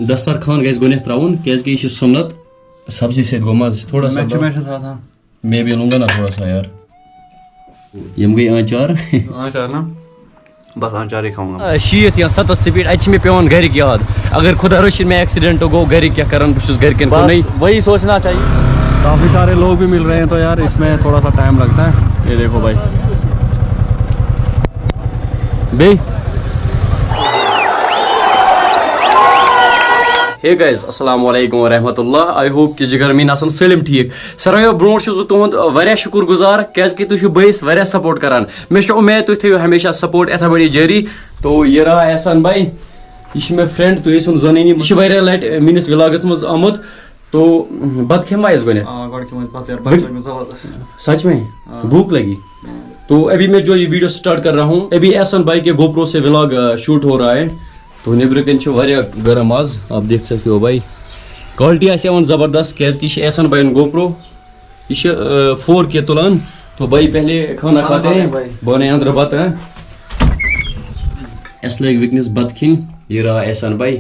दस्तरखान gas गोने त्राउन कैसे कि सुन्नत सब्जी से गो मज थोड़ा सा मैं भी लूंगा ना थोड़ा सा यार यम गई आचार ना बस आचार ही खाऊंगा। शीत या 7 स्पीड अच्छे में पेवन घर की याद अगर खुदा रशीद में एक्सीडेंट हो घर क्या करन बस घर के नहीं वही सोचना चाहिए। काफी सारे लोग भी मिल रहे हैं तो यार इसमें थोड़ा सा टाइम लगता है। ये देखो भाई बे हे गाइस अस्सलाम वालेकुम व रहमतुल्लाह आई होप कि जिगर मीन आसन सलिम ठीक सरयो ब्रोट छुस तुहद वारिया शुक्र गुजार कैसे कि तुह बस वारिया सपोर्ट करान मे उम्मीद तुह थो हमेशा सपोर्ट एथा बड़ी जारी। तो ये रहा एहसान भाई यह मे फ्रेंड तुह सुन जनानी यह वारिया लट मीनिस व्लॉगस मज आमुत। तो बत खेमा इस गने सच में भूख लगी। तो अभी मैं जो ये वीडियो स्टार्ट कर रहा हूँ अभी एहसान भाई के गोप्रो से व्लॉग शूट हो रहा है। तो नेबर कन गरम आज आप देख सकते हो भाई क्वालिटी आवन ज़बरदस्त क्या एहसान भाई गोप्रो यह 4K तुलान। तो भाई पहले खाना खाते हैं बने अंदर बत है अस लग विकनेस बत खिन ये रहा एहसान भाई।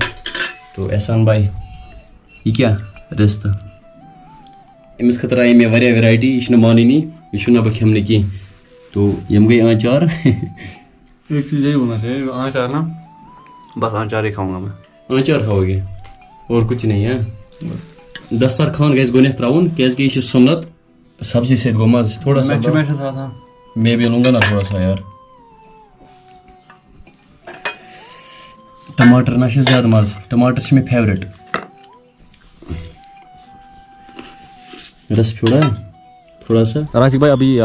तो एहसान भाई ये क्या रिस्त अमिस खतर आई मे वारिया वैरायटी यह मानी यह बह खेमने कह। तो यम गई आचार एक चीज़ यही होना चाहिए आचार ना बस आचार ही खाऊंगा मैं आचार खाओगे और कुछ नहीं है। दस्तरखान गैस गोने त्राउन कैसे कि सुन्नत सब्जी से गो मज थोड़ा सा मैं भी लूंगा ना थोड़ा सा यार टमाटर ना ज्यादा मज टमाटर मे फेवरेट रस फ्योड़ा थोड़ा सा राशिद भाई अभी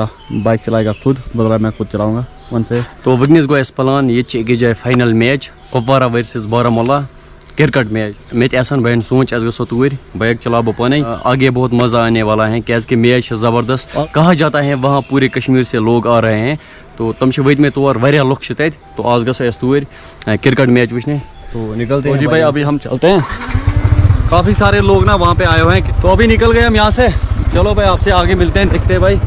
बाइक चलाएगा खुद बदला मैं खुद चलाऊंगा वन से। तो वनस गो प्लान ये जाए final match Kupwara versus Baramulla cricket match मे एहसान भाई सोच अस गो तूर बाइक चला बो पाने आगे बहुत मज़ा आने वाला है क्या कि मैच ज़बरदस्त कहा जाता है वहाँ पूरे कश्मीर से लोग आ रहे हैं। तो तम वत में तौर वारिया लुक तत तो आज गो तूर क्रिकेट मैच वुचने। तो निकलते हैं जी भाई अभी हम चलते हैं काफ़ी सारे लोग ना वहाँ पे आए हुए हैं तो अभी निकल गए हम यहाँ से। चलो भाई आपसे आगे मिलते हैं देखते हैं भाई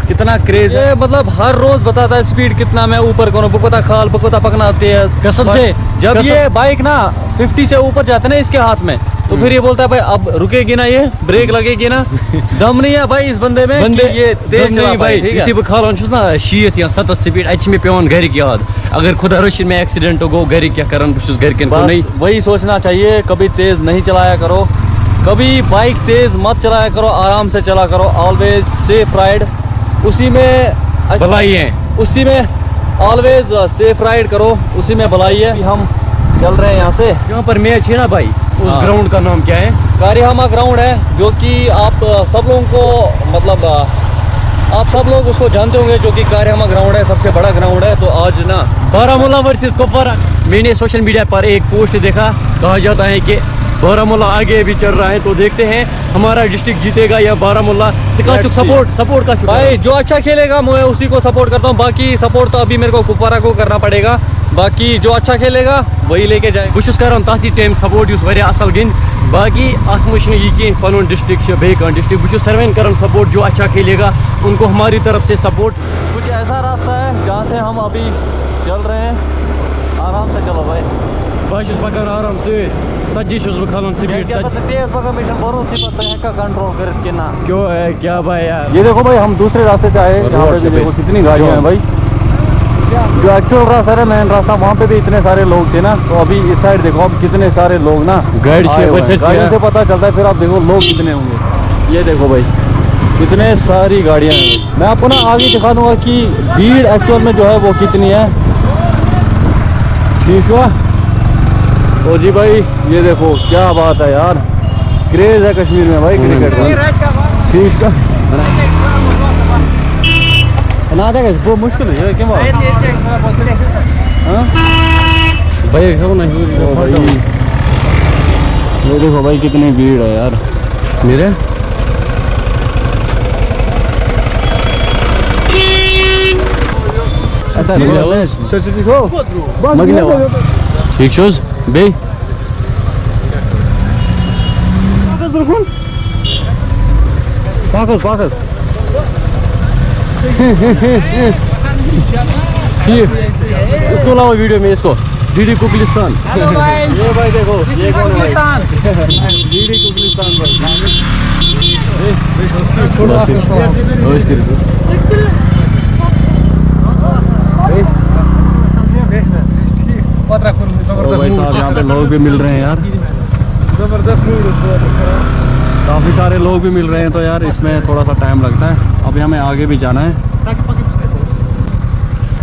कितना क्रेज है मतलब हर रोज बताता है स्पीड कितना मैं ऊपर करूँ बकोता खाल बकोता पकना तेज कसम से जब ये बाइक ना 50 से ऊपर जाते ना इसके हाथ में तो फिर ये बोलता है भाई अब रुकेगी ना ये ब्रेक लगेगी ना दम नहीं है भाई इस बंदे में ये तेज चला भाई ठीक है खालान ना शीत या 7 स्पीड अच्छे में पेवन घर की याद अगर खुदा रशीद में एक्सीडेंट हो घर क्या करन बस घर के नहीं वही सोचना चाहिए कभी तेज नहीं चलाया करो कभी बाइक तेज मत चलाया करो आराम से चला करो ऑलवेज सेफ राइड उसी में भलाई है उसी में ऑलवेज सेफ राइड करो उसी में भलाई है। हम चल रहे हैं यहाँ से यहाँ पर मैच है ना भाई उस ग्राउंड का नाम क्या है कारियामा ग्राउंड है जो कि आप सब लोगों को मतलब आप सब लोग उसको जानते होंगे जो कि कारियामा ग्राउंड है सबसे बड़ा ग्राउंड है। तो आज ना बारामूला वर्सेस कुपवारा मैंने सोशल मीडिया पर एक पोस्ट देखा कहा जाता है कि बारामूला आगे भी चल रहा है। तो देखते हैं हमारा डिस्ट्रिक्ट जीतेगा या बारामूला सपोर्ट का भाई जो अच्छा खेलेगा मैं उसी को सपोर्ट करता हूँ बाकी सपोर्ट तो अभी मेरे को कुपवारा को करना पड़ेगा बाकी जो अच्छा खेलेगा वही लेके जाए बस कर टाइम सपोर्ट असल गिंद बाकी अत मुझे यह कह पन डिस्ट्रिक्ट डिस्ट्रिक्ट बस सर्वेन कर सपोर्ट जो अच्छा खेलेगा उनको हमारी तरफ से सपोर्ट। कुछ ऐसा रास्ता है जहाँ से हम अभी चल रहे हैं आराम से चलो भाई बस पकान आराम से सज्जी बह खान कंट्रोल कर क्यों है क्या भाई यार ये देखो भाई हम दूसरे रास्ते से आए यहाँ पे भी देखो कितनी गाड़ियाँ हैं भाई जो एक्चुअल रास्ता है मेन रास्ता वहाँ पे भी इतने सारे लोग थे ना। तो अभी इस साइड देखो अब कितने सारे लोग ना गाड़ियों से पता चलता है फिर आप देखो लोग कितने होंगे। ये देखो भाई कितने सारी गाड़ियाँ हैं मैं आपको ना आगे दिखा दूंगा कि भीड़ एक्चुअल में जो है वो कितनी है। ठीक हुआ तो जी भाई ये देखो क्या बात है यार क्रेज है कश्मीर में भाई क्रिकेट का ठीक है ना वो मुश्किल है क्यों भाई ये देखो भाई कितनी भीड़ है यार मेरे ठीक शोज बे पाकस इसको लाओ वीडियो में, इसको डीडी कुकलिस्तान। ये भाई देखो, ये कौन है भाई? डीडी कुकलिस्तान भाई। भाई साहब यहाँ पे लोग भी मिल रहे हैं यार, जबरदस्त मूड काफ़ी सारे लोग भी मिल रहे हैं, तो यार इसमें थोड़ा सा टाइम लगता है। अभी हमें आगे भी जाना है।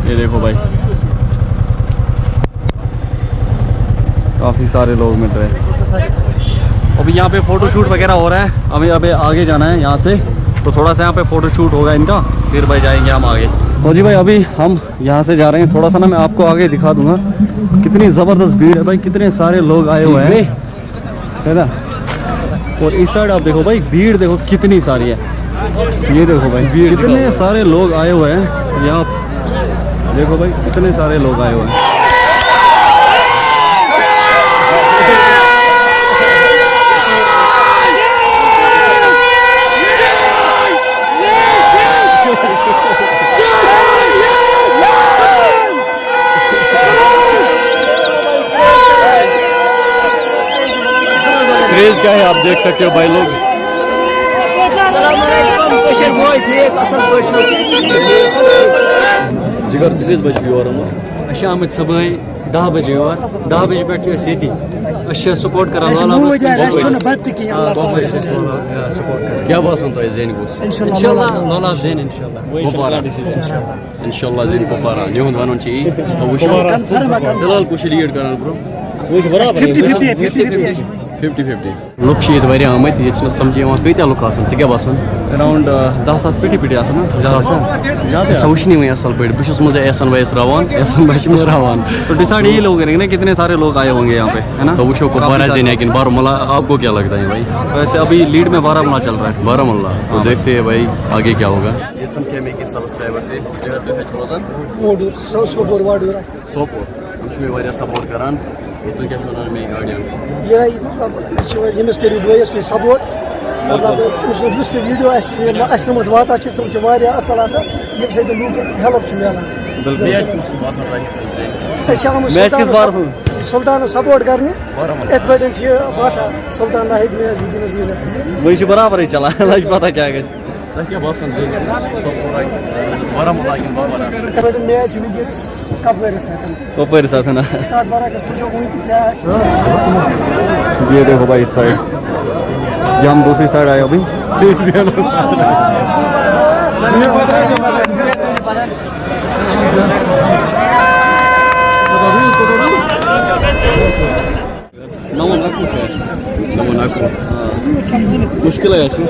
ये देखो भाई, काफ़ी सारे लोग मिल रहे हैं। अभी यहाँ पे फ़ोटो शूट वगैरह हो रहा है। अभी आगे जाना है यहाँ से, तो थोड़ा सा यहाँ पे फ़ोटो शूट होगा इनका, फिर भाई जाएंगे हम आगे। तो जी भाई अभी हम यहाँ से जा रहे हैं, थोड़ा सा ना मैं आपको आगे दिखा दूंगा कितनी ज़बरदस्त भीड़ है भाई, कितने सारे लोग आए हुए हैं, है ना। और इस साइड आप देखो भाई, भीड़ देखो कितनी सारी है। ये देखो भाई, भीड़ कितने सारे लोग आए हुए हैं यहाँ, देखो भाई कितने सारे लोग आए हुए हैं। क्रेज क्या है आप देख सकते हो भाई लोग। जिगर 3 बजे योर शाम सुबह 10 बजे और 10 बजे पे सपोर्ट कर क्या बासन तो जेन गोस इंशाल्लाह जेन इंशाल्लाह जेन कुपवारा न्यून वनन ची फिलहाल कुछ लीड करन ब्रो 50-50 लुक शीत वारिया आमत ये समझे कत्या लुक आसान क्या बासान अराउंड 10 पिटी आसान वुशनी वही असल पे बहुत मजे एहसन वैस रवान एहसन भाई मे रवान। तो डिसाइड ये लोग करेंगे ना कितने सारे लोग आए होंगे यहाँ पे, है ना। तो वुशो कुपवारा जेन है कि बारामूला, आपको क्या लगता है भाई? वैसे अभी लीड में बारामूला चल रहा है, बारामूला। तो देखते हैं भाई आगे क्या होगा। सोपोर सपोर्ट करान तो क्या में ऑडियंस ये मतलब यमिस करू बयस के सपोर्ट मतलब उसको जिस वीडियो असमत वाता तुम असल आसान ये लूक हेल्प मिलान सुल्तान सपोर्ट करने इत पे बसा सुल्तान हेक मैच वनस वही बराबर चला लग पता क्या मैच वनस कपवर कपवर साथ ये देखो भाई इस साइड, ये हम दूसरी साइड आए अभी। मुश्किल है ऐसी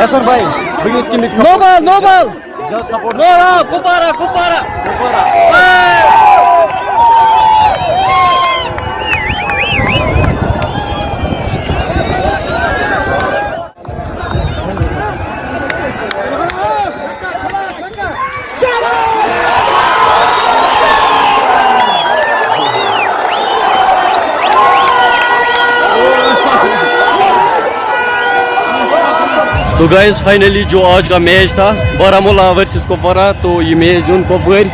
ऐसा भाई इसकी मिक्स नो बॉल कुपारा तो गाइस फाइनली जो आज का मैच था बारामूला वर्सेस कुपवारा, तो ये मैच जो कुपवर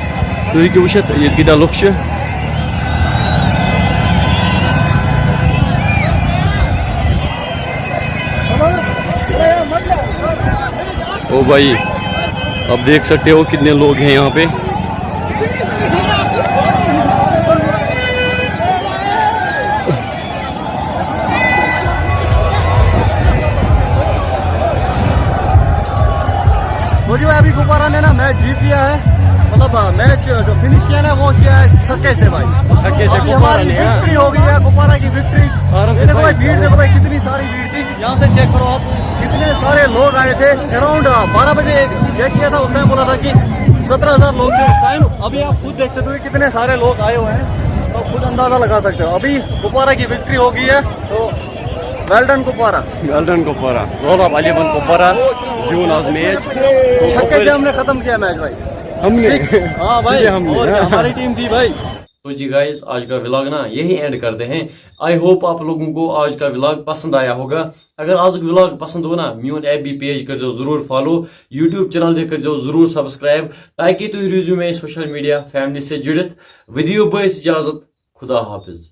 तो ये वुचित ये कदा लुक ओ भाई अब देख सकते हो कितने लोग हैं यहाँ पे। जो अभी कुपवारा ने ना मैच जीत लिया है, मतलब मैच जो फिनिश किया ना वो किया है छक्के से भाई, छक्के से हमारी विक्ट्री हो गई है, कुपवारा की विक्ट्री। ये देखो भाई भीड़ देखो भाई कितनी सारी भीड़ थी, यहाँ से चेक करो आप कितने सारे लोग आए थे। अराउंड 12 बजे चेक किया था, उस टाइम बोला था कि 17,000 लोग थे उस टाइम। अभी आप खुद देख सकते हो कितने सारे लोग आए हुए हैं, तो खुद अंदाजा लगा सकते हो। अभी कुपवारा की विक्ट्री हो गई है, तो वेल्डन कुपवारा, वेल्डन कुपवारा, रोला वालीबॉल कुपवारा जीवन आज मैच छक्के से हमने खत्म किया मैच भाई, हमने। हाँ भाई, और हमारी टीम थी भाई। तो जी गाइस आज का व्लॉग ना यही एंड करते हैं। आई होप आप लोगों को आज का व्लॉग पसंद आया होगा। अगर आज का व्लॉग पसंद हो ना म्यून एफबी पेज कर दो जरूर फॉलो, यूट्यूब चैनल कर दो जरूर सब्सक्राइब, ताकि तुम रोजो में सोशल मीडिया फैमिली से जुड़ित। विदियो बस इजाजत, खुदा हाफिज।